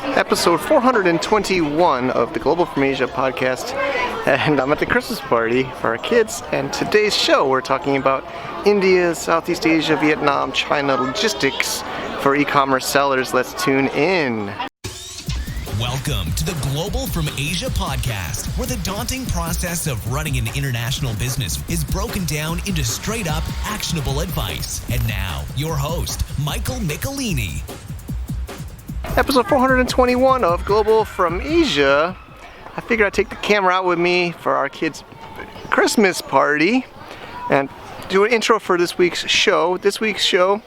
Episode 421 of the Global from Asia podcast, and I'm at the Christmas party for our kids. And today's show, we're talking about India, Southeast Asia, Vietnam, China logistics for e-commerce sellers. Let's tune in. Welcome to the Global from Asia podcast, where the daunting process of running an international business is broken down into straight-up, actionable advice. And now, your host, Michael Michelini. Episode 421 of Global from Asia. I figured I'd take the camera out with me for our kids' Christmas party and do an intro for this week's show. This week's show,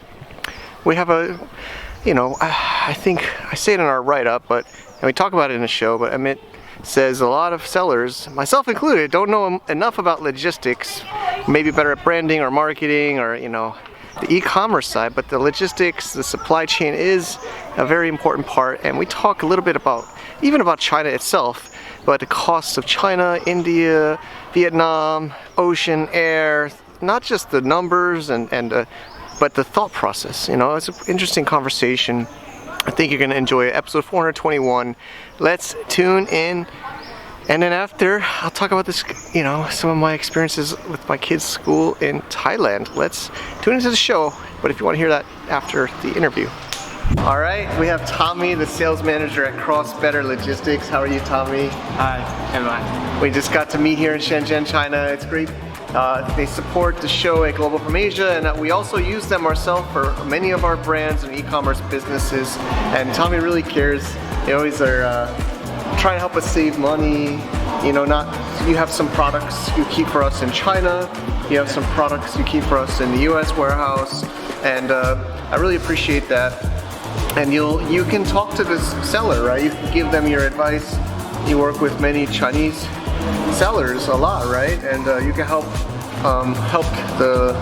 we have I think I say it in our write-up, but and we talk about it in the show, but Amit says a lot of sellers, myself included, don't know enough about logistics, maybe better at branding or marketing or, the e-commerce side, but the logistics, the supply chain is a very important part. And we talk a little bit about China itself, but the costs of China, India, Vietnam, ocean, air, not just the numbers but the thought process. It's an interesting conversation. I think you're going to enjoy it. Episode 421. Let's tune in. And then after, I'll talk about this, some of my experiences with my kids' school in Thailand. Let's tune into the show. But if you want to hear that after the interview. All right, we have Tommy, the sales manager at Cross Better Logistics. How are you, Tommy? Hi, everyone. We just got to meet here in Shenzhen, China. It's great. They support the show at Global from Asia, and we also use them ourselves for many of our brands and e-commerce businesses. And Tommy really cares. They always are trying to help us save money. You have some products you keep for us in China. You have some products you keep for us in the U.S. warehouse, and I really appreciate that. And you can talk to this seller, right? You can give them your advice. You work with many Chinese sellers a lot, right? And you can help the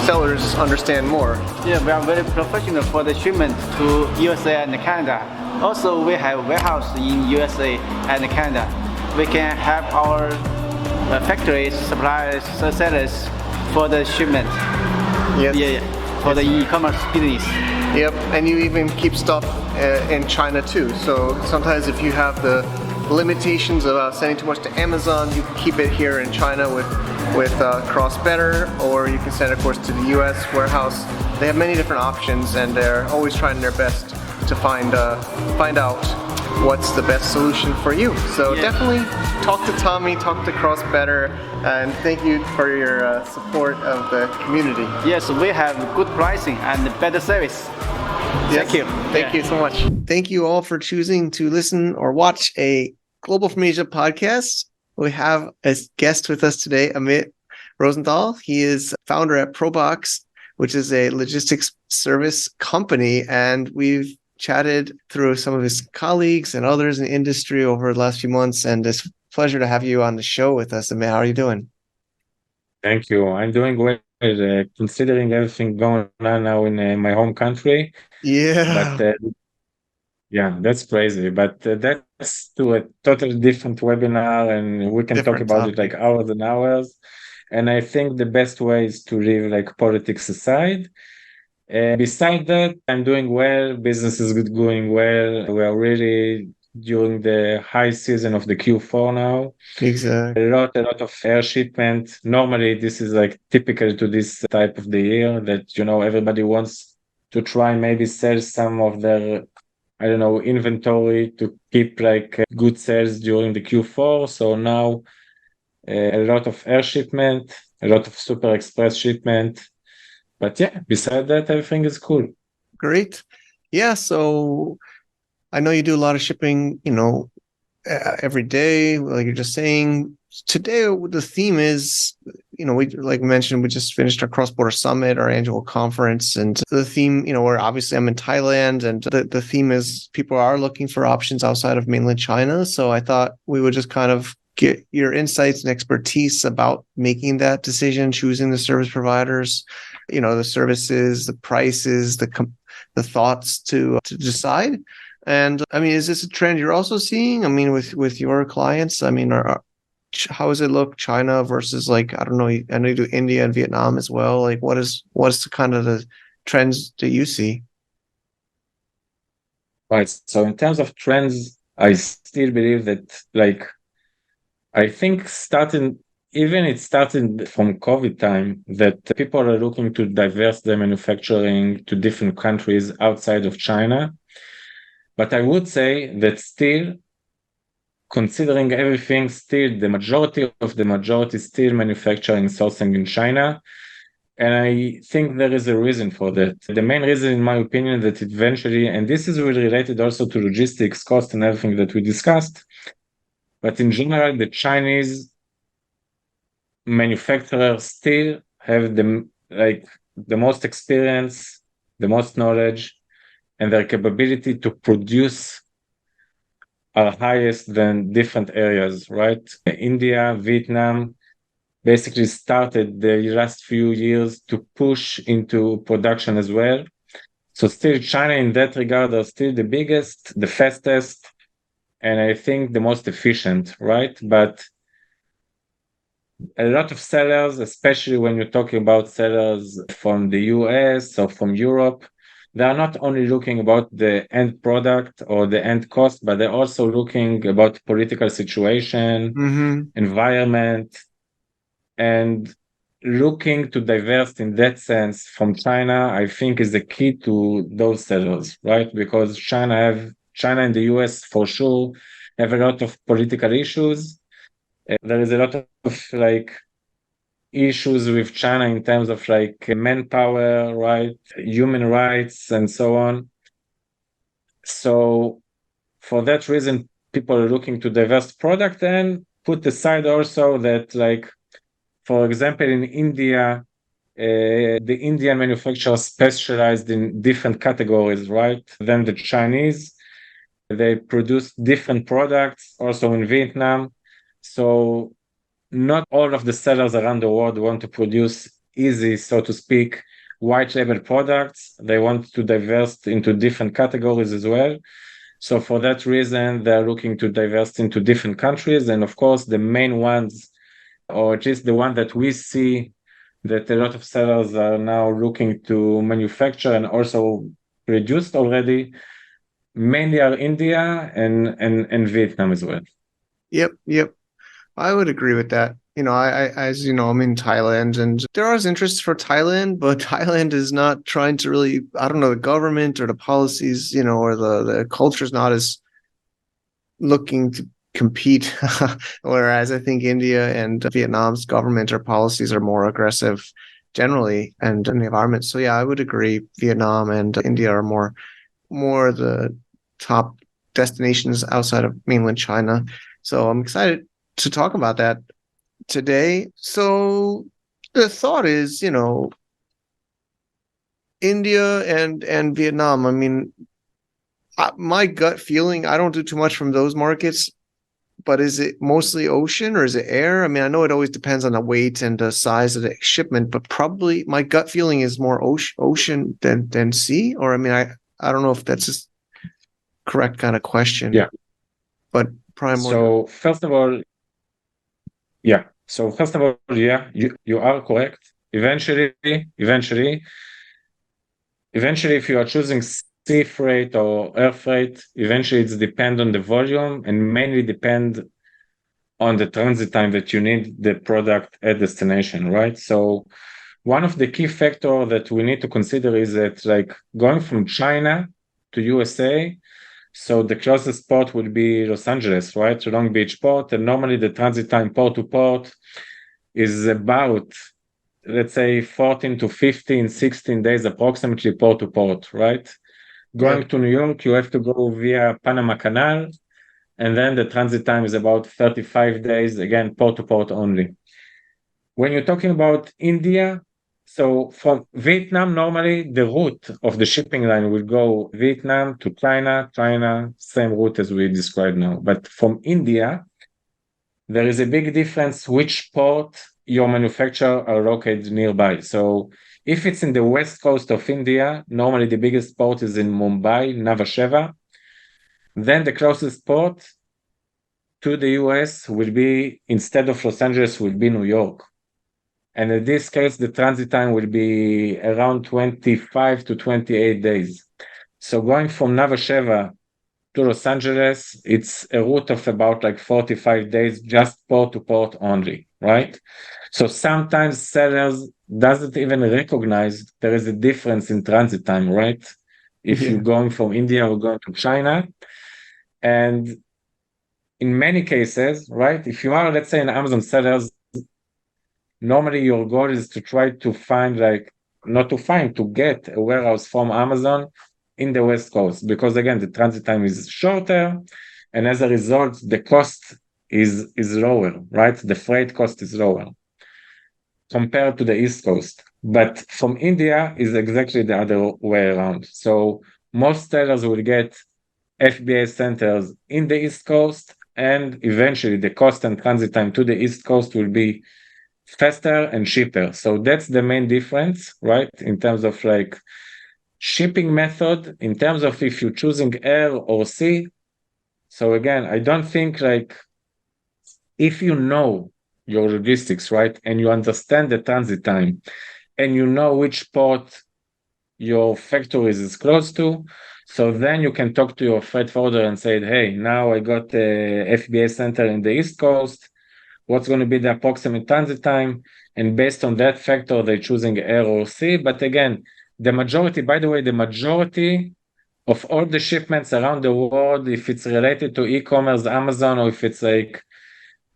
sellers understand more. Yeah, we are very professional for the shipment to USA and Canada. Also, we have warehouse in USA and Canada. We can help our factories, suppliers, sellers for the shipment. Yes. Yeah, for the e-commerce business. Yep, and you even keep stuff in China too. So sometimes if you have the limitations of sending too much to Amazon, you can keep it here in China with Cross Better, or you can send, of course, to the U.S. warehouse. They have many different options, and they're always trying their best to find out what's the best solution for you. So Definitely talk to Tommy, talk to Cross Better, and thank you for your support of the community. Yes, we have good pricing and better service. Yes. Thank you. Thank you so much. Thank you all for choosing to listen or watch a Global from Asia podcast. We have a guest with us today, Amit Rosenthal. He is founder at Proboxx, which is a logistics service company, and we've chatted through some of his colleagues and others in the industry over the last few months, and it's a pleasure to have you on the show with us. Amit, how are you doing? Thank you. I'm doing well, considering everything going on now in my home country. Yeah. But that's crazy. But that's to a totally different webinar, and we can talk about it like hours and hours. And I think the best way is to leave like politics aside. Beside that, I'm doing well. Business is going well. We are really during the high season of the Q4 now. Exactly. A lot of air shipment. Normally, this is like typical to this type of the year that, everybody wants to try maybe sell some of their, inventory to keep like good sales during the Q4. So now a lot of air shipment, a lot of super express shipment. But beside that, everything is cool. Great. Yeah, so I know you do a lot of shipping, every day, like you're just saying. Today, the theme is, we like mentioned, we just finished our cross-border summit, our annual conference, and the theme, where obviously I'm in Thailand, and the theme is people are looking for options outside of mainland China. So I thought we would just kind of get your insights and expertise about making that decision, choosing the service providers, the services, the prices, the thoughts to decide. And I mean, is this a trend you're also seeing? I mean, with your clients, I mean, how does it look China versus I don't know, I know you do India and Vietnam as well. Like what's the kind of the trends that you see? Right. So in terms of trends, I still believe that I think it started from COVID time that people are looking to diverse their manufacturing to different countries outside of China. But I would say that still, considering everything, still the majority still manufacturing sourcing in China. And I think there is a reason for that. The main reason, in my opinion, that eventually, and this is really related also to logistics, cost, and everything that we discussed, but in general, the Chinese manufacturers still have the most experience, the most knowledge, and their capability to produce are highest than different areas, right? India, Vietnam basically started the last few years to push into production as well. So still China in that regard are still the biggest, the fastest, and I think the most efficient, right? But a lot of sellers, especially when you're talking about sellers from the US or from Europe, they are not only looking about the end product or the end cost, but they're also looking about political situation, environment, and looking to divest in that sense from China, I think is the key to those sellers, right? Because China and the US for sure have a lot of political issues. There is a lot of issues with China in terms of manpower, right, human rights, and so on. So for that reason, people are looking to divest product and put aside also that, for example, in India, the Indian manufacturers specialized in different categories, right, than the Chinese. They produce different products also in Vietnam. So not all of the sellers around the world want to produce easy, so to speak, white label products. They want to divest into different categories as well. So for that reason, they're looking to divest into different countries. And of course, the main ones, or at least the one that we see that a lot of sellers are now looking to manufacture and also produced already, mainly are India and Vietnam as well. Yep. I would agree with that. As you know, I'm in Thailand, and there is interest for Thailand, but Thailand is not trying to really, I don't know, the government or the policies, or the culture's not as looking to compete. Whereas I think India and Vietnam's government or policies are more aggressive generally and in the environment. So yeah, I would agree. Vietnam and India are more the top destinations outside of mainland China. So I'm excited to talk about that today. So the thought is, India and Vietnam. I mean, my gut feeling, I don't do too much from those markets, but is it mostly ocean or is it air? I mean, I know it always depends on the weight and the size of the shipment, but probably my gut feeling is more ocean than sea. Or I mean, I don't know if that's a correct kind of question. Yeah. But probably more. So first of all, yeah. You are correct. Eventually, if you are choosing sea freight or air freight, eventually it's depend on the volume and mainly depend on the transit time that you need the product at destination, right? So one of the key factors that we need to consider is that going from China to USA, so the closest port would be Los Angeles, right? Long Beach port. And normally the transit time port to port is about, let's say, 14 to 15, 16 days approximately port to port, right? Going to New York, you have to go via Panama Canal. And then the transit time is about 35 days, again, port to port only. When you're talking about India, so from Vietnam, normally the route of the shipping line will go Vietnam to China, same route as we described now. But from India, there is a big difference which port your manufacturer are located nearby. So if it's in the west coast of India, normally the biggest port is in Mumbai, Nhava Sheva. Then the closest port to the US will be, instead of Los Angeles, will be New York. And in this case, the transit time will be around 25 to 28 days. So going from Nhava Sheva to Los Angeles, it's a route of about like 45 days, just port to port only, right? So sometimes sellers doesn't even recognize there is a difference in transit time, right? If you're going from India or going to China. And in many cases, right, if you are, let's say, an Amazon sellers, normally your goal is to try to find to get a warehouse from Amazon in the West Coast, because again, the transit time is shorter, and as a result, the cost is lower, right? The freight cost is lower compared to the East Coast. But from India is exactly the other way around. So most sellers will get FBA centers in the East Coast, and eventually the cost and transit time to the East Coast will be faster and cheaper. So that's the main difference, right? In terms of like shipping method, in terms of if you're choosing air or sea. So again, I don't think like if you know your logistics, right, and you understand the transit time, and you know which port your factories is close to, so then you can talk to your freight forwarder and say, hey, now I got a FBA center in the East Coast. What's going to be the approximate transit time? And based on that factor, they're choosing air or sea. But again, the majority of all the shipments around the world, if it's related to e-commerce, Amazon, or if it's like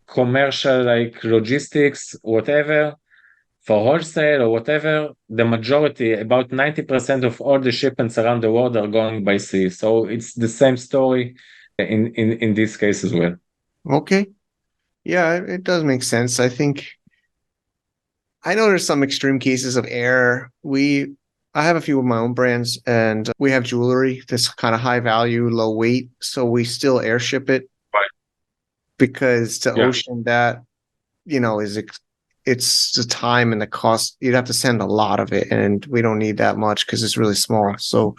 commercial, like logistics, whatever, for wholesale or whatever, the majority, about 90% of all the shipments around the world are going by sea. So it's the same story in this case as well. Okay. Yeah, it does make sense. I know there's some extreme cases of air. I have a few of my own brands, and we have jewelry that's kind of high value, low weight, so we still airship it. Right. Because to Yeah. ocean, that it's the time and the cost. You'd have to send a lot of it, and we don't need that much because it's really small. So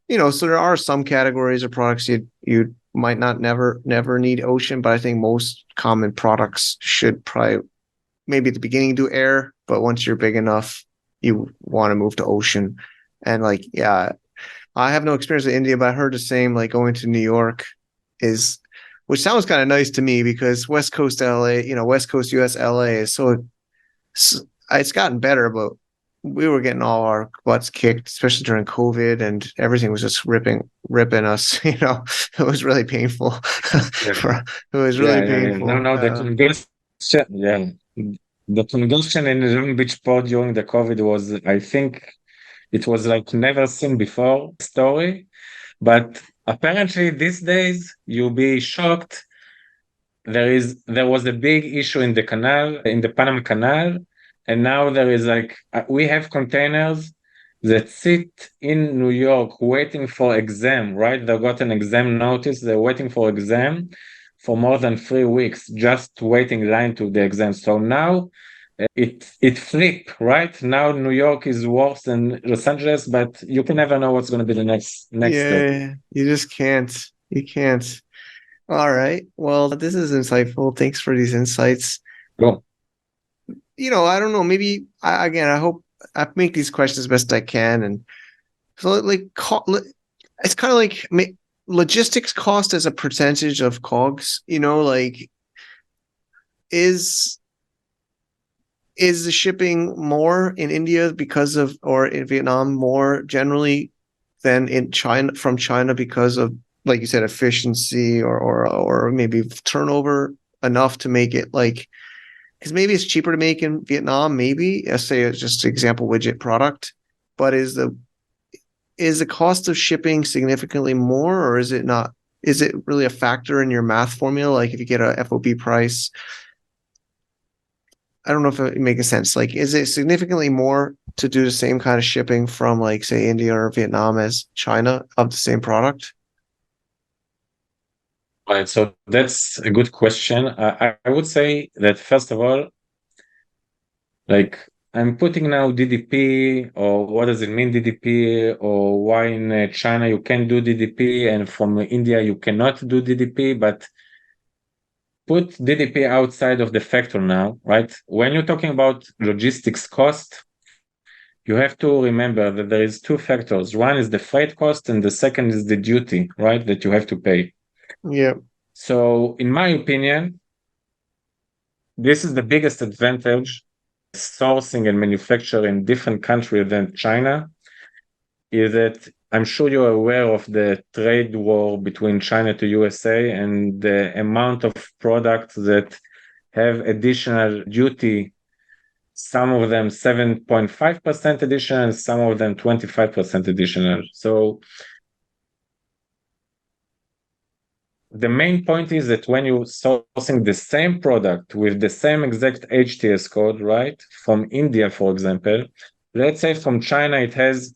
so there are some categories of products you might not never need ocean, but I think most common products should probably maybe at the beginning do air, but once you're big enough, you want to move to ocean. And like, yeah, I have no experience in India, but I heard the same, like going to New York which sounds kind of nice to me because West Coast LA, West Coast US LA is it's gotten better, but we were getting all our butts kicked, especially during COVID, and everything was just ripping us. It was really painful. It was really painful. No, the congestion in the Long Beach port during the COVID was, I think, it was like never seen before story. But apparently these days you'll be shocked. There was a big issue in the canal, in the Panama Canal, and now there is like we have containers that sit in New York waiting for exam, right? They got an exam notice, they're waiting for exam for more than 3 weeks, just waiting line to the exam. So now it flip, right? Now New York is worse than Los Angeles, but you can never know what's going to be the next step. Yeah, you just can't. You can't. All right. Well, this is insightful. Thanks for these insights. Cool. I don't know. Maybe I hope I make these questions best I can. And so, like, it's kind of like logistics cost as a percentage of COGS. Like, is the shipping more in India or in Vietnam more generally than in China, from China, because of, like you said, efficiency or maybe turnover enough to make it like, because maybe it's cheaper to make in Vietnam, maybe, let's say it's just an example widget product, but is the cost of shipping significantly more, or is it not? Is it really a factor in your math formula? Like if you get a FOB price, I don't know if it makes sense. Like, is it significantly more to do the same kind of shipping from, like, say, India or Vietnam as China of the same product? Right, so that's a good question. I would say that first of all, like I'm putting now DDP, or what does it mean DDP, or why in China you can do DDP and from India you cannot do DDP, but put DDP outside of the factor now, right? When you're talking about logistics cost, you have to remember that there is two factors. One is the freight cost, and the second is the duty, right, that you have to pay. Yeah. So, in my opinion, this is the biggest advantage sourcing and manufacturing in different countries than China, is that I'm sure you're aware of the trade war between China to USA and the amount of products that have additional duty, some of them 7.5% additional, some of them 25% additional. So the main point is that when you're sourcing the same product with the same exact HTS code, right, from India, for example, let's say from China, it has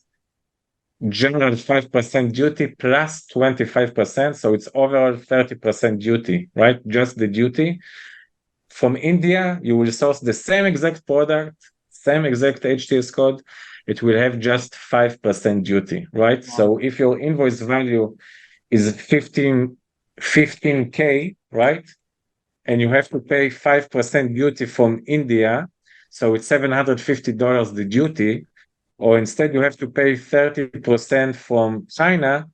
general 5% duty plus 25%. So it's overall 30% duty, right? Just the duty. From India, you will source the same exact product, same exact HTS code. It will have just 5% duty, right? Wow. So if your invoice value is 15K, right? And you have to pay 5% duty from India. So it's $750 the duty. Or instead you have to pay 30% from China,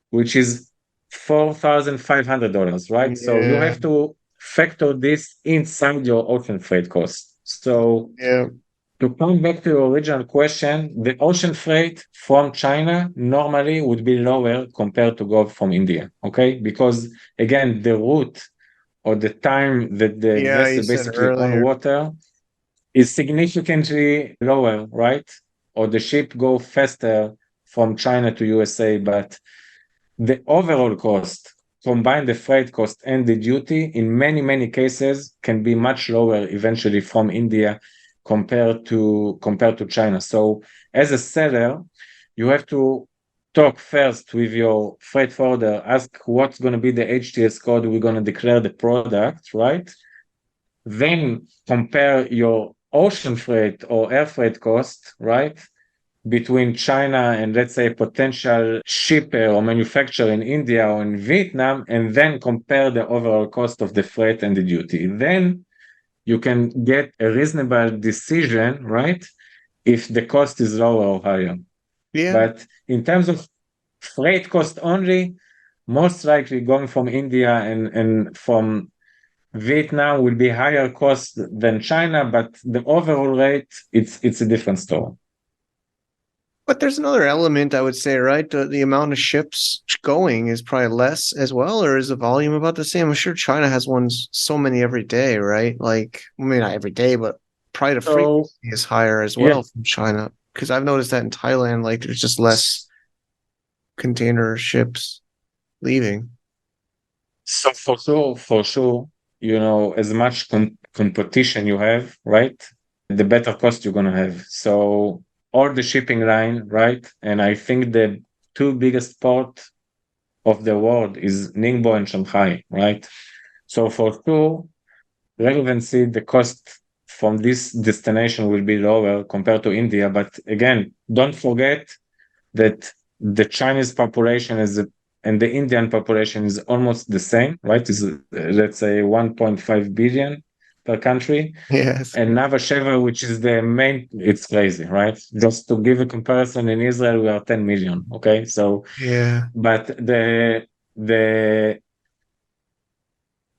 which is $4,500, right? Yeah. So you have to factor this inside your ocean freight cost. So to come back to your original question, the ocean freight from China normally would be lower compared to go from India, okay? Because again, the route or the time that the vessel basically on water is significantly lower, right? Or the ship go faster from China to USA, but the overall cost, combine the freight cost and the duty, in many, many cases can be much lower eventually from India compared to China. So as a seller, you have to talk first with your freight forwarder, ask what's going to be the HTS code we're going to declare the product, right? Then compare your ocean freight or air freight cost, right, between China and let's say a potential shipper or manufacturer in India or in Vietnam, and then compare the overall cost of the freight and the duty. Then you can get a reasonable decision, right, if the cost is lower or higher. Yeah. But in terms of freight cost only, most likely going from India and from Vietnam will be higher cost than China, but the overall rate, it's a different story. But there's another element, I would say, right? The amount of ships going is probably less as well, or is the volume about the same? I'm sure China has ones so many every day, right? Like, I mean, not every day, but probably the frequency is higher as well from China. Because I've noticed that in Thailand, like there's just less container ships leaving. So for sure, you know, as much competition you have, right, the better cost you're going to have. So or the shipping line, right? And I think the two biggest ports of the world is Ningbo and Shanghai, right? So for sure, relevancy, the cost from this destination will be lower compared to India. But again, don't forget that the Chinese population and the Indian population is almost the same, right? Is let's say 1.5 billion per country. Yes. And Nava Sheva, which is the main, it's crazy, right? Just to give a comparison, in Israel we are 10 million. Okay, so but the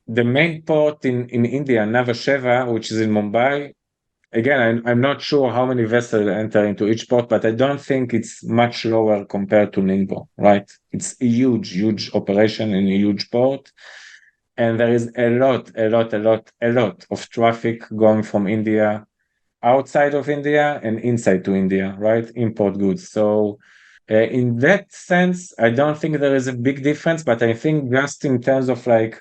main port in India, Nava Sheva, which is in Mumbai. Again, I'm not sure how many vessels enter into each port, but I don't think it's much lower compared to Ningbo, right? It's a huge operation in a huge port. And there is a lot of traffic going from India, outside of India and inside to India, right? Import goods. So in that sense, I don't think there is a big difference, but I think just in terms of like,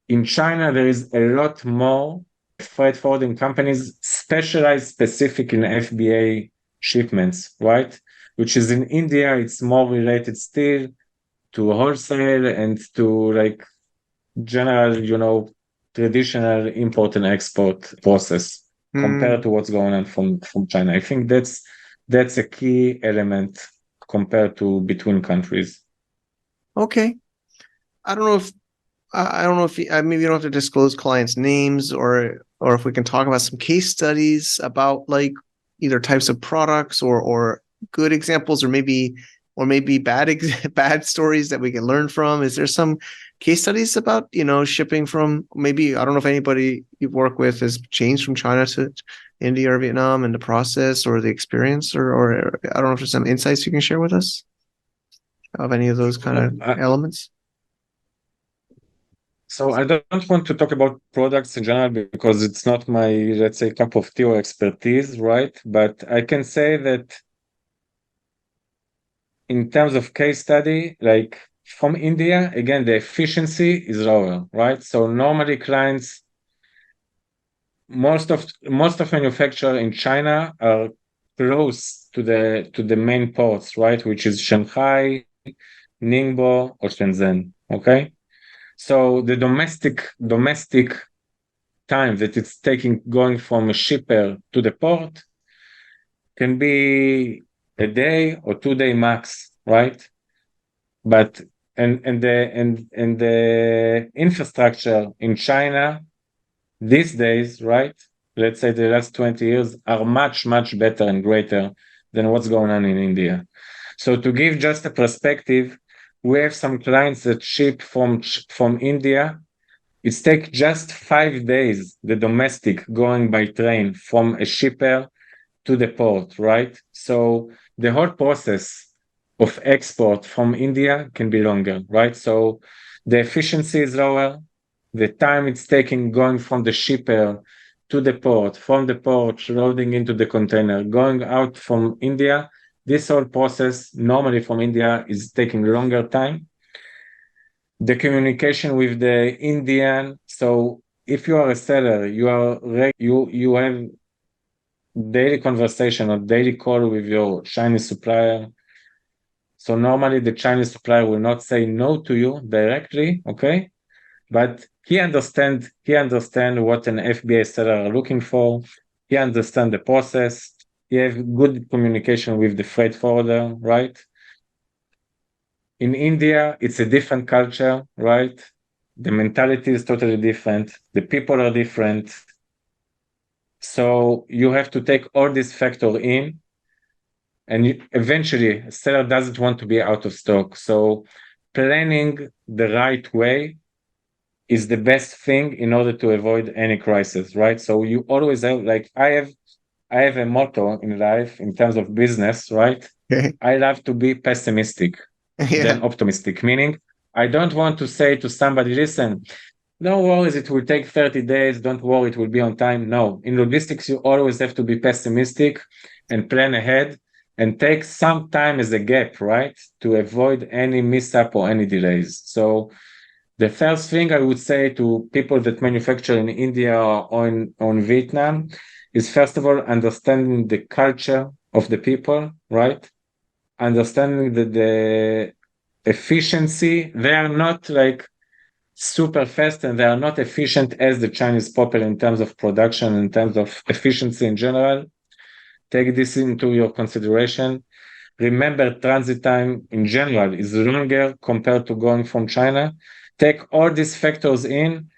in China, there is a lot more freight forwarding companies specialized specific in FBA shipments, right? Which is in India, it's more related still to wholesale and to like general, you know, traditional import and export process compared to what's going on from China. I think that's a key element compared to between countries. Okay. I don't know if maybe you don't have to disclose clients' names or if we can talk about some case studies about like either types of products or good examples, or maybe bad stories that we can learn from? Is there some case studies about, shipping from, maybe, I don't know if anybody you work with has changed from China to India or Vietnam, and the process or the experience, or I don't know if there's some insights you can share with us of any of those kind of elements. So I don't want to talk about products in general because it's not my, let's say, cup of tea or expertise, right? But I can say that in terms of case study, like from India, again, the efficiency is lower, right? So normally clients, most of manufacturer in China are close to the main ports, right? Which is Shanghai, Ningbo, or Shenzhen. Okay. So the domestic time that it's taking going from a shipper to the port can be a day or 2 day max, right? But and the infrastructure in China these days, right? Let's say the last 20 years are much better and greater than what's going on in India. So to give just a perspective, we have some clients that ship from India. It takes just 5 days, the domestic going by train from a shipper to the port, right? So the whole process of export from India can be longer, right? So the efficiency is lower. The time it's taking going from the shipper to the port, from the port, loading into the container, going out from India, this whole process normally from India is taking longer time. The communication with the Indian. So if you are a seller, you have daily conversation or daily call with your Chinese supplier. So normally the Chinese supplier will not say no to you directly, okay? But he understand what an FBA seller are looking for. He understand the process. He have good communication with the freight forwarder, right? In India, it's a different culture, right? The mentality is totally different. The people are different. So you have to take all this factor in, and eventually a seller doesn't want to be out of stock. So planning the right way is the best thing in order to avoid any crisis, right? So you always have, like, I have a motto in life in terms of business, right? Okay. I love to be pessimistic than optimistic, meaning I don't want to say to somebody, listen, no worries, it will take 30 days, don't worry, it will be on time. No, in logistics, you always have to be pessimistic and plan ahead and take some time as a gap, right? To avoid any mishap or any delays. So the first thing I would say to people that manufacture in India or in Vietnam is, first of all, understanding the culture of the people, right? Understanding that the efficiency, they are not like super fast and they are not efficient as the Chinese people in terms of production, in terms of efficiency in general. Take this into your consideration. Remember, transit time in general is longer compared to going from China. Take all these factors in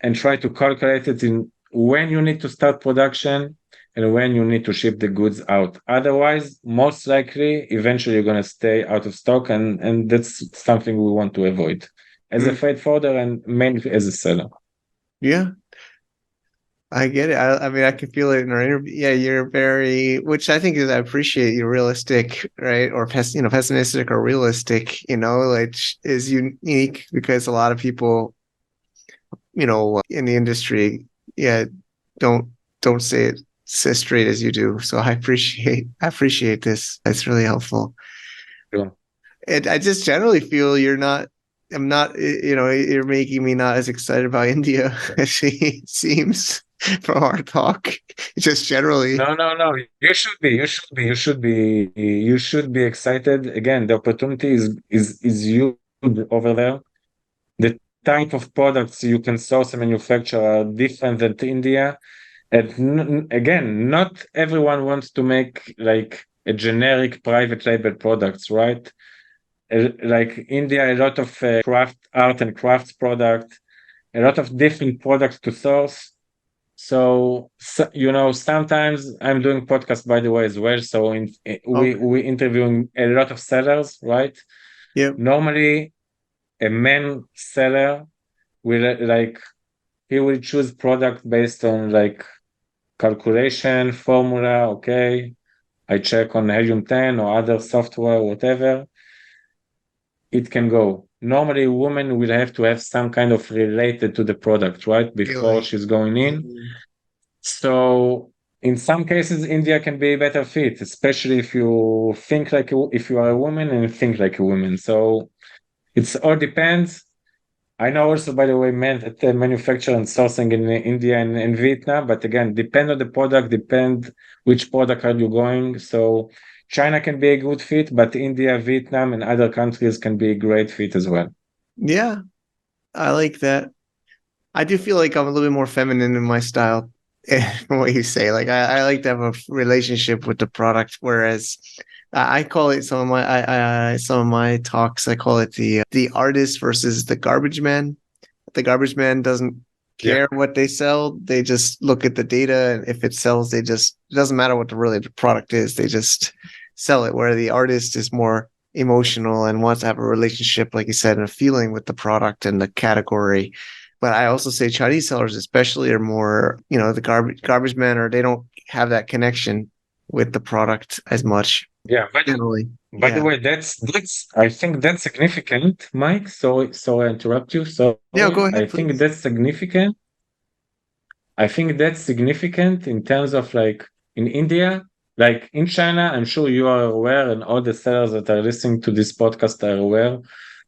and try to calculate it in when you need to start production and when you need to ship the goods out. Otherwise, most likely, eventually you're going to stay out of stock, and that's something we want to avoid as a freight forwarder and mainly as a seller. Yeah, I get it. I mean, I can feel it in our interview. Yeah, you're very, which I think is, I appreciate, you're realistic, right? Or pessimistic or realistic, which is unique because a lot of people, in the industry, yeah, don't say it as straight as you do. So I appreciate this. That's really helpful. Sure. And I just generally feel I'm not, you're making me not as excited about India as it seems from our talk. Just generally. No. You should be. You should be excited. Again, the opportunity is huge over there. The type of products you can source and manufacture are different than India. And again, not everyone wants to make like a generic private label products, right? Like India, a lot of art and crafts product, a lot of different products to source. So, sometimes I'm doing podcast, by the way, as well. So we interviewing a lot of sellers, right? Yep. Normally a man seller will he will choose product based on like calculation formula. Okay, I check on Helium 10 or other software, whatever. It can go. Normally, a woman will have to have some kind of related to the product, right? Before Really? she's going in. So in some cases, India can be a better fit, especially if you think if you are a woman and think like a woman. So it's all depends. I know also, by the way, men that manufacture and sourcing in India and Vietnam, but again, depend on the product, depend which product are you going. So China can be a good fit, but India, Vietnam, and other countries can be a great fit as well. Yeah, I like that. I do feel like I'm a little bit more feminine in my style from what you say. Like I like to have a relationship with the product, whereas I call it some of my talks. I call it the artist versus the garbage man. The garbage man doesn't Yeah. care what they sell. They just look at the data, and if it sells, it doesn't matter what the product is. They just sell it. Where the artist is more emotional and wants to have a relationship, like you said, and a feeling with the product and the category. But I also say Chinese sellers, especially, are more, the garbage men, or they don't have that connection with the product as much. Yeah, Generally, by the yeah, way, that's I think that's significant, Mike. So I interrupt you. yeah. Go Sorry. I ahead, think please. that's significant. I think that's significant in terms of like in India, like in China, I'm sure you are aware, and all the sellers that are listening to this podcast are aware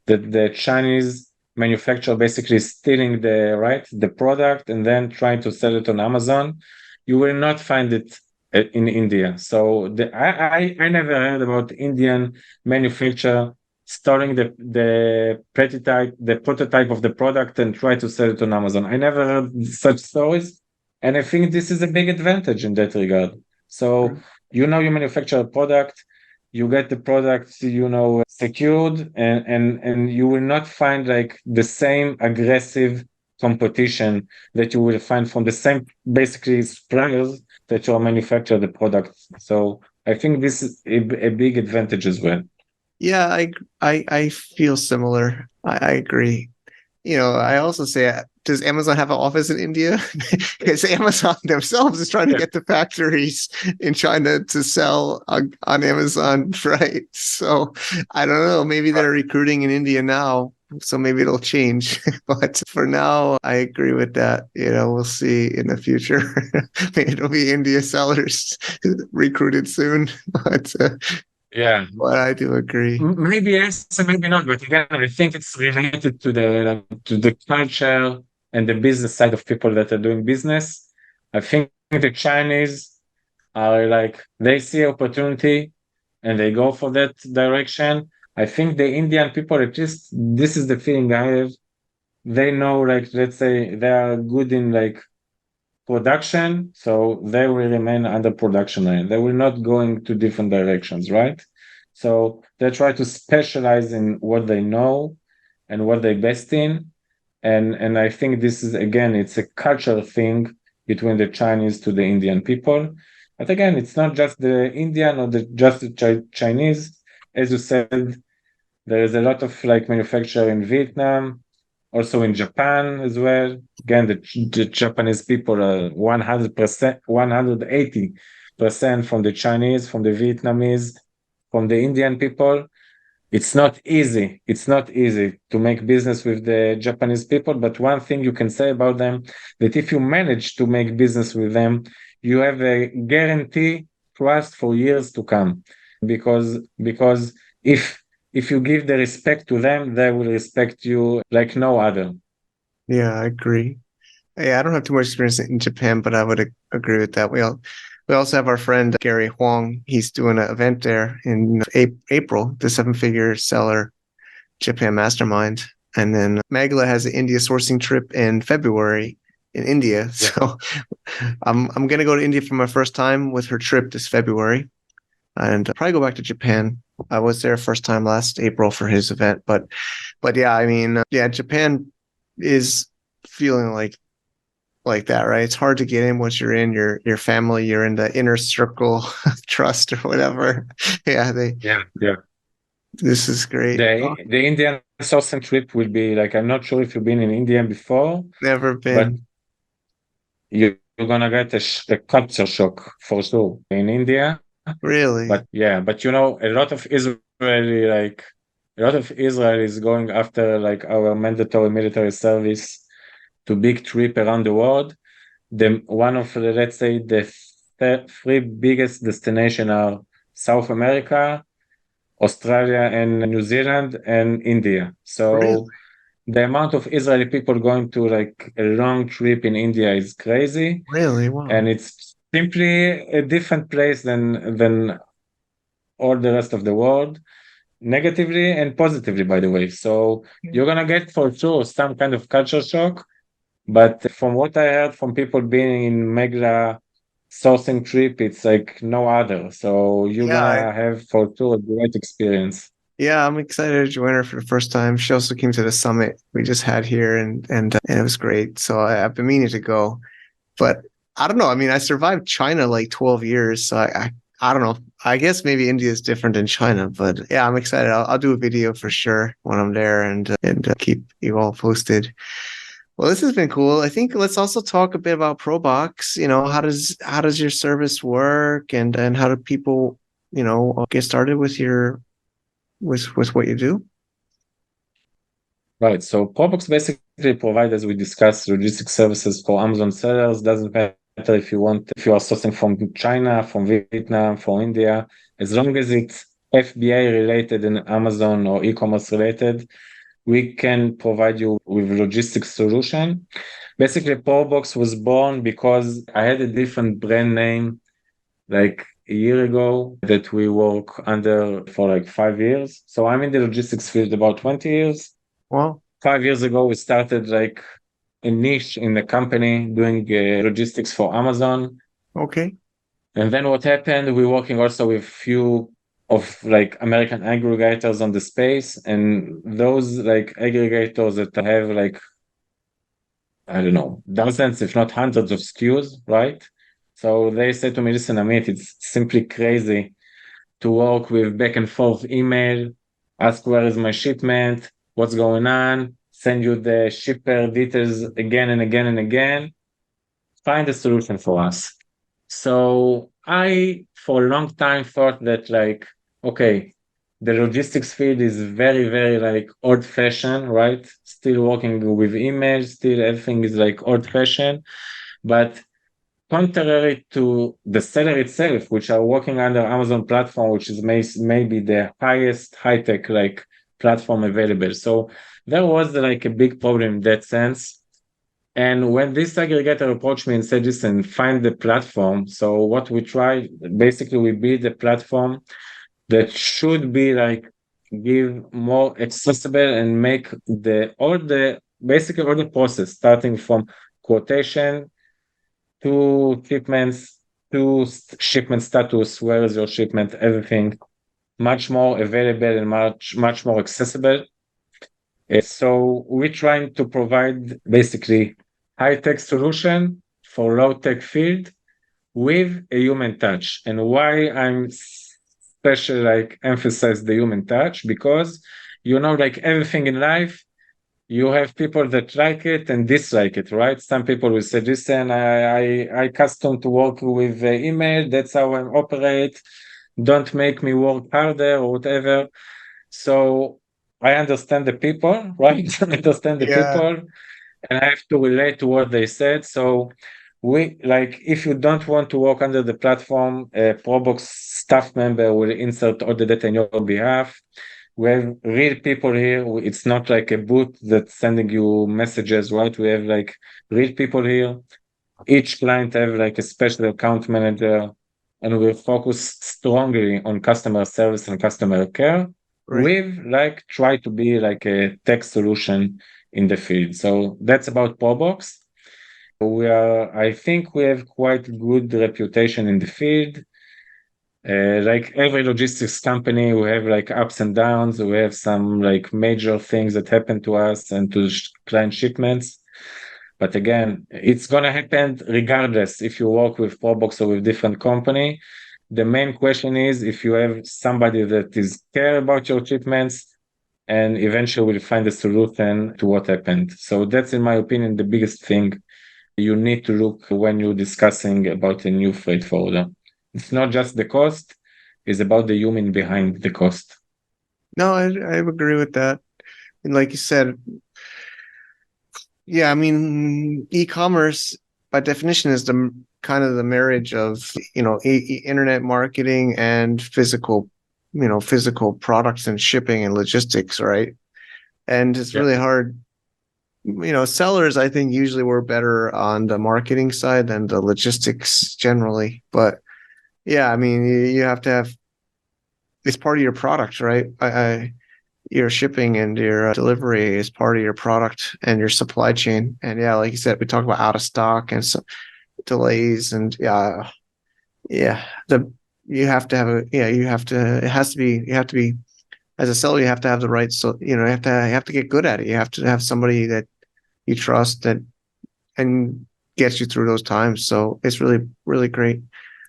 that the Chinese manufacturer basically is stealing the product and then trying to sell it on Amazon. You will not find it in India. So I never heard about Indian manufacturer stealing the prototype of the product and try to sell it on Amazon. I never heard such stories, and I think this is a big advantage in that regard. So you manufacture a product, you get the product secured, and you will not find like the same aggressive competition that you will find from the same basically suppliers that you manufacture the product. So I think this is a big advantage as well. Yeah, I feel similar. I agree. I also say, does Amazon have an office in India? Because Amazon themselves is trying to Yeah. get the factories in China to sell on Amazon, right? So I don't know. Maybe they're recruiting in India now, so maybe it'll change. But for now, I agree with that. We'll see in the future. Maybe it'll be India sellers recruited soon. Yeah, But I do agree. maybe yes and maybe not. But again, I think it's related to the culture and the business side of people that are doing business. I think the Chinese are like they see opportunity and they go for that direction. I think the Indian people, at least this is the feeling I have. They know, like let's say, they are good in like production, so they will remain under production line. They will not go into different directions, right? So they try to specialize in what they know and what they best in. And I think this is again, it's a cultural thing between the Chinese to the Indian people. But again, it's not just the Indian or just the Chinese. As you said, there is a lot of like manufacture in Vietnam, also in Japan as well. Again, the Japanese people are 100%, 180% from the Chinese, from the Vietnamese, from the Indian people. It's not easy. It's not easy to make business with the Japanese people. But one thing you can say about them, that if you manage to make business with them, you have a guarantee trust for years to come. Because if you give the respect to them, they will respect you like no other. Yeah, I agree. Yeah, I don't have too much experience in Japan, but I would agree with that. We also have our friend Gary Huang. He's doing an event there in April, the seven-figure seller Japan Mastermind. And then Magla has an India sourcing trip in February in India. So I'm gonna go to India for my first time with her trip this February, and probably go back to Japan. I was there first time last April for his event, but yeah, I mean, yeah, Japan is feeling like like that, right? It's hard to get in once you're in your family, you're in the inner circle of trust or whatever. Yeah, Yeah. this is great. Oh, The Indian sourcing trip will be like, I'm not sure if you've been in India before, never but been. you're gonna get a culture shock for sure in India. Really? But yeah, but a lot of Israelis going after like our mandatory military service to big trip around the world. One of the, let's say, the three biggest destination are South America, Australia and New Zealand and India. Really? So the amount of Israeli people going to like a long trip in India is crazy, Really? Wow. and it's simply a different place than all the rest of the world, negatively and positively, by the way. So you're gonna get for sure some kind of culture shock. But from what I heard from people being in Megla sourcing trip, it's like no other. So you're Yeah, gonna have for sure a great experience. yeah, I'm excited to join her for the first time. She also came to the summit we just had here, and it was great. So I've been meaning to go, but I don't know. I mean, I survived China like 12 years, so I don't know. I guess maybe India is different than China, but yeah, I'm excited. I'll do a video for sure when I'm there and keep you all posted. Well, this has been cool. I think let's also talk a bit about Proboxx. You know, how does your service work, and how do people, get started with your with what you do? Right. So Proboxx basically provides, as we discussed, logistics services for Amazon sellers. Doesn't matter if you are sourcing from China, from Vietnam, from India, as long as it's FBA related and Amazon or e-commerce related, we can provide you with logistics solution. Basically, Proboxx was born because I had a different brand name like a year ago that we work under for like 5 years. So I'm in the logistics field about 20 years. Well, 5 years ago, we started like a niche in the company doing logistics for Amazon. okay. And then what happened, we're working also with few of like American aggregators on the space, and those like aggregators that have like, I don't know, dozens, if not hundreds of SKUs, right? So they said to me, listen, Amit, it's simply crazy to work with back and forth email, ask where is my shipment, what's going on, send you the shipper details again and again and again. Find a solution for us. So I, for a long time, thought that like, okay, the logistics field is very, very like old fashioned, right? Still working with emails, still everything is like old fashioned. But contrary to the seller itself, which are working under Amazon platform, which is maybe the highest high tech like platform available. So there was like a big problem in that sense. And when this aggregator approached me and said, listen, find the platform. So what we try, basically we build a platform that should be like give more accessible and make basically all the process starting from quotation to shipments to shipment status, where is your shipment, everything much more available and much more accessible. So we're trying to provide basically high-tech solution for low-tech field with a human touch. And why I'm especially like emphasize the human touch, because like everything in life, you have people that like it and dislike it, right? Some people will say, listen, I custom to work with email, that's how I operate, don't make me work harder or whatever. So I understand the people, right? I understand the Yeah. people, and I have to relate to what they said. So we like, if you don't want to work under the platform, a Probox staff member will insert all the data on your behalf. We have real people here. It's not like a bot that's sending you messages, right? We have like real people here. Each client have like a special account manager, and we focus strongly on customer service and customer care. Right. We've like try to be like a tech solution in the field. So that's about Probox. I think we have quite good reputation in the field. Like every logistics company, we have like ups and downs. We have some like major things that happen to us and to client shipments. But again, it's going to happen regardless if you work with Proboxx or with different company. The main question is if you have somebody that is care about your shipments and eventually will find a solution to what happened. So that's, in my opinion, the biggest thing you need to look when you're discussing about a new freight forwarder. It's not just the cost, it's about the human behind the cost. No, I agree with that. And like you said, yeah, I mean, e-commerce by definition is the kind of the marriage of, internet marketing and physical products and shipping and logistics, right? And it's really hard. Sellers, I think, usually work better on the marketing side than the logistics generally. But yeah, I mean, you have to have, it's part of your product, right? Your shipping and your delivery is part of your product and your supply chain. And yeah, like you said, we talk about out of stock and some delays and you have to have as a seller, you have to have the right, so you have to get good at it. You have to have somebody that you trust that and gets you through those times. So it's really, really great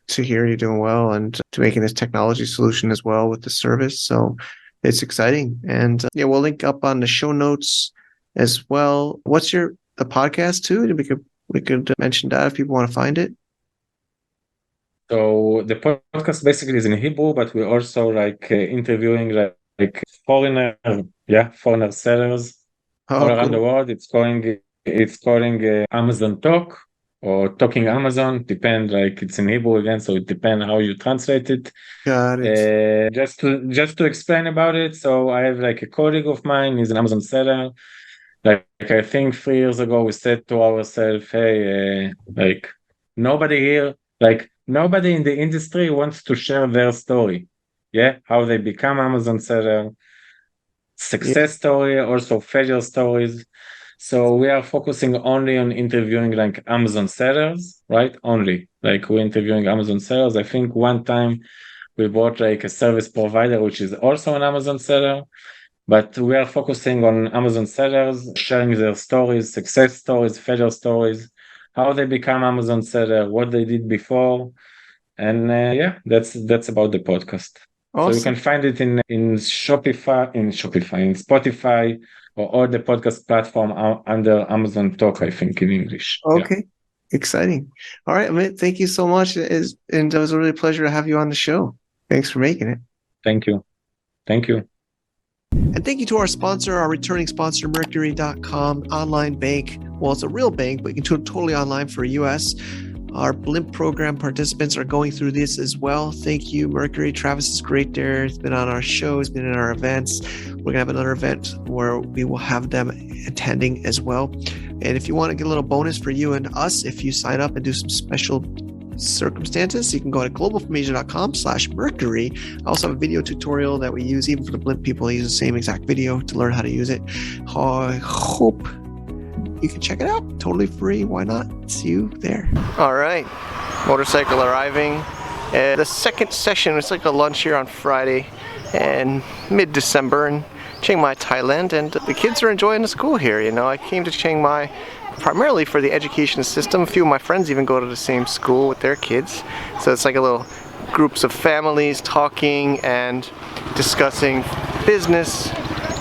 to hear you're doing well and to making this technology solution as well with the service. So it's exciting. And we'll link up on the show notes as well. What's the podcast too? We could mention that if people want to find it. So the podcast basically is in Hebrew, but we're also interviewing foreigner sellers all around the world. It's calling Amazon Talk or Talking Amazon. It's in Hebrew again, so it depends how you translate it. Got it. Just to explain about it. So I have a colleague of mine. He's an Amazon seller. I think 3 years ago we said to ourselves, hey, nobody in the industry wants to share their story. Yeah, how they become Amazon seller, success story, also failure stories. So we are focusing only on interviewing Amazon sellers, right? Only we're interviewing Amazon sellers. I think one time we bought a service provider, which is also an Amazon seller, but we are focusing on Amazon sellers, sharing their stories, success stories, failure stories, how they become Amazon seller, what they did before. And that's about the podcast. Awesome. So you can find it in Spotify, or all the podcast platform under Amazon Talk, I think, in English. Okay. Yeah. Exciting. All right, Amit, thank you so much. And it was a really pleasure to have you on the show. Thanks for making it. Thank you. And thank you to our sponsor, our returning sponsor, Mercury.com, online bank. Well, it's a real bank, but you can do it totally online for US. Our Blimp program participants are going through this as well. Thank you, Mercury. Travis is great there. He's been on our show. He's been in our events. We're going to have another event where we will have them attending as well. And if you want to get a little bonus for you and us, if you sign up and do some special circumstances, you can go to globalfromasia.com/Mercury. I also have a video tutorial that we use even for the Blimp people. I use the same exact video to learn how to use it. I hope you can check it out. Totally free. Why not? See you there. All right. Motorcycle arriving. The second session, it's like a lunch here on Friday and mid-December in Chiang Mai, Thailand. And the kids are enjoying the school here. I came to Chiang Mai primarily for the education system. A few of my friends even go to the same school with their kids. So it's like a little groups of families talking and discussing business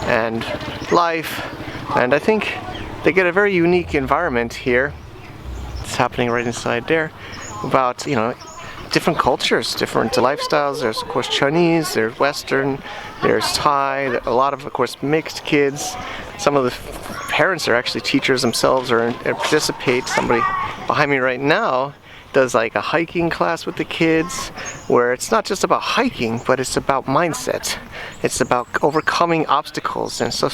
and life. And I think they get a very unique environment here. It's happening right inside there about, different cultures, different lifestyles. There's, of course, Chinese, there's Western, there's Thai, a lot of course, mixed kids. Some of the parents are actually teachers themselves or participate. Somebody behind me right now does a hiking class with the kids where it's not just about hiking, but it's about mindset. It's about overcoming obstacles. And so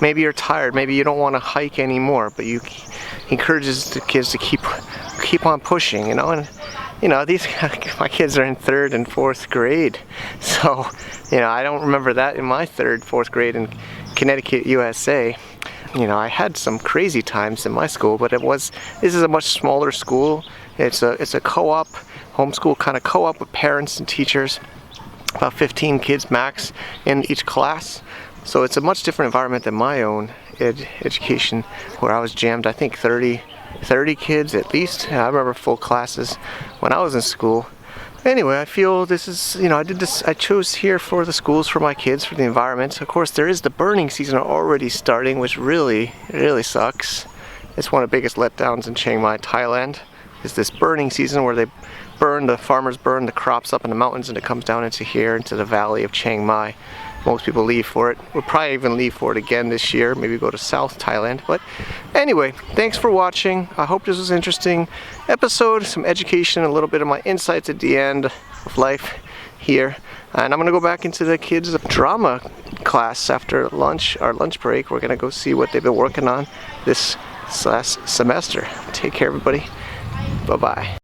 maybe you're tired, maybe you don't want to hike anymore, but you encourages the kids to keep on pushing, and these my kids are in 3rd and 4th grade. So, I don't remember that in my 3rd, 4th grade in Connecticut, USA. I had some crazy times in my school, but this is a much smaller school. It's a co-op, homeschool kind of co-op with parents and teachers, about 15 kids max in each class. So it's a much different environment than my own education, where I was jammed, I think 30 30 kids at least. I remember full classes when I was in school. Anyway, I feel this is, I chose here for the schools, for my kids, for the environment. Of course, there is the burning season already starting, which really, really sucks. It's one of the biggest letdowns in Chiang Mai, Thailand, is this burning season where the farmers burn the crops up in the mountains and it comes down into here, into the valley of Chiang Mai. Most people leave for it. We'll probably even leave for it again this year, maybe go to South Thailand. But anyway, thanks for watching. I hope this was an interesting episode, some education, a little bit of my insights at the end of life here. And I'm gonna go back into the kids' drama class after lunch, our lunch break. We're gonna go see what they've been working on this last semester. Take care, everybody. Bye-bye.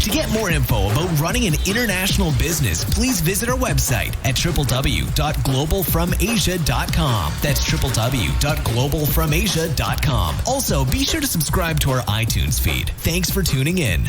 To get more info about running an international business, please visit our website at www.globalfromasia.com. That's www.globalfromasia.com. Also, be sure to subscribe to our iTunes feed. Thanks for tuning in.